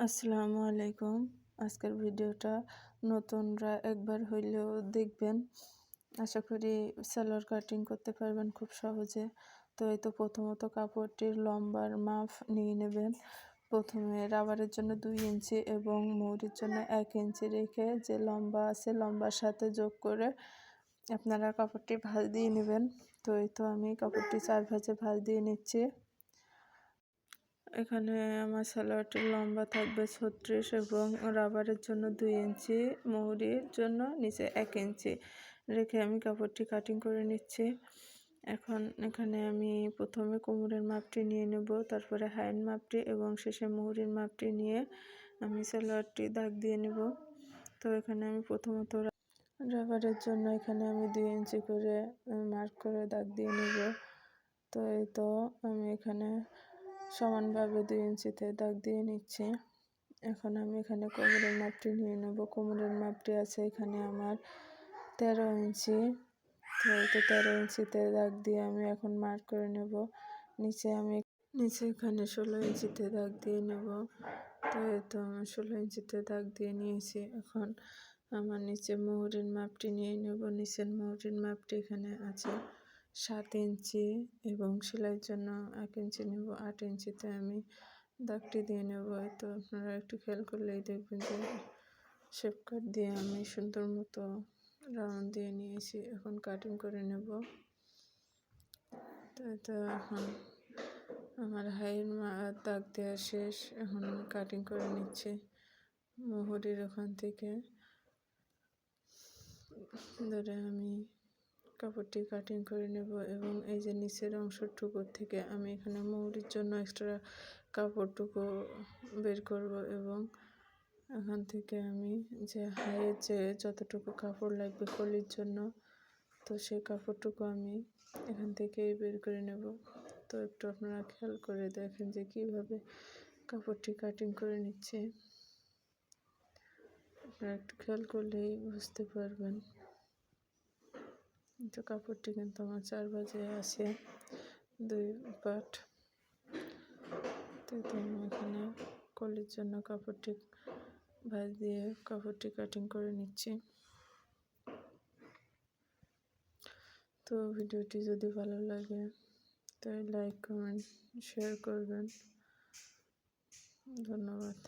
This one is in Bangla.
আসসালামু আলাইকুম। আজকের ভিডিওটা নতুনরা একবার হইলেও দেখবেন। আশা করি সালোয়ার কাটিং করতে পারবেন খুব সহজে। তো এই তো প্রথমত কাপড়টির লম্বার মাপ নিয়ে নেবেন। প্রথমে রাবারের জন্য 2 ইঞ্চি এবং মৌরির জন্য 1 ইঞ্চি রেখে যে লম্বা আছে লম্বার সাথে যোগ করে আপনারা কাপড়টি ভাঁজ দিয়ে নেবেন। তো এই তো আমি কাপড়টি 4 ভাঁজে ভাঁজ দিয়ে নিচ্ছি। এখানে আমার সালোয়ারটির লম্বা থাকবে 36 এবং রাবারের জন্য 2 ইঞ্চি, মৌরির জন্য নিচে 1 ইঞ্চি রেখে আমি কাপড়টি কাটিং করে নিচ্ছি। এখন এখানে আমি প্রথমে কোমরের মাপটি নিয়ে নেব, তারপরে হাইন মাপটি এবং শেষে মৌরির মাপটি নিয়ে আমি সালোয়ারটি দাগ দিয়ে নেব। তো এখানে আমি প্রথমত রাবারের জন্য এখানে আমি 2 ইঞ্চি করে মার্ক করে দাগ দিয়ে নেব। তো এই তো আমি এখানে সমানভাবে 2 ইঞ্চিতে দাগ দিয়ে নিচ্ছি। এখন আমি এখানে কোমরের মাপটি নিয়ে নেব। কোমরের মাপটি আছে এখানে আমার 13 ইঞ্চি। তো এই তো 13 ইঞ্চিতে দাগ দিয়ে আমি এখন মার্ক করে নেব। নিচে এখানে 16 ইঞ্চিতে দাগ দিয়ে নেব। তো এই তো আমি 16 ইঞ্চিতে দাগ দিয়ে নিয়েছি। এখন আমার নিচে মোহরের মাপটি নিয়ে নেব। নিচের মোহরের মাপটি এখানে আছে 7 ইঞ্চি এবং সেলাইয়ের জন্য 1 ইঞ্চি নেব। 8 ইঞ্চিতে আমি দাগটি দিয়ে নেব। তো আপনারা একটু খেয়াল করলেই দেখবেন যে শেপ কাট দিয়ে আমি সুন্দর মতো রাউন্ড দিয়ে নিয়েছি। এখন কাটিং করে নেব। তো এখন আমার হাইয়ের দাগ দেওয়া শেষ। এখন আমি কাটিং করে নিচ্ছি। মোহরের ওখান থেকে ধরে আমি কাপড়টি কাটিং করে নেব এবং এই যে নিচের অংশটুকু থেকে আমি এখানে মৌরির জন্য এক্সট্রা কাপড়টুকু বের করব এবং এখান থেকে আমি যে হাইয়ের যে যতটুকু কাপড় লাগবে কলির জন্য, তো সেই কাপড়টুকু আমি এখান থেকেই বের করে নেব। তো একটু আপনারা খেয়াল করে দেখেন যে কীভাবে কাপড়টি কাটিং করে নিচ্ছে। আপনারা একটু খেয়াল করলেই বুঝতে পারবেন। তো কাপড়টি কিন্তু আমার 4 ভাঁজে আছে 2 পার্ট। তো আমি এখানে কলির জন্য কাপড়টি ভাঁজ দিয়ে কাপড়টি কাটিং করে নিচ্ছি। তো ভিডিওটি যদি ভালো লাগে তাই লাইক, কমেন্ট, শেয়ার করবেন। ধন্যবাদ।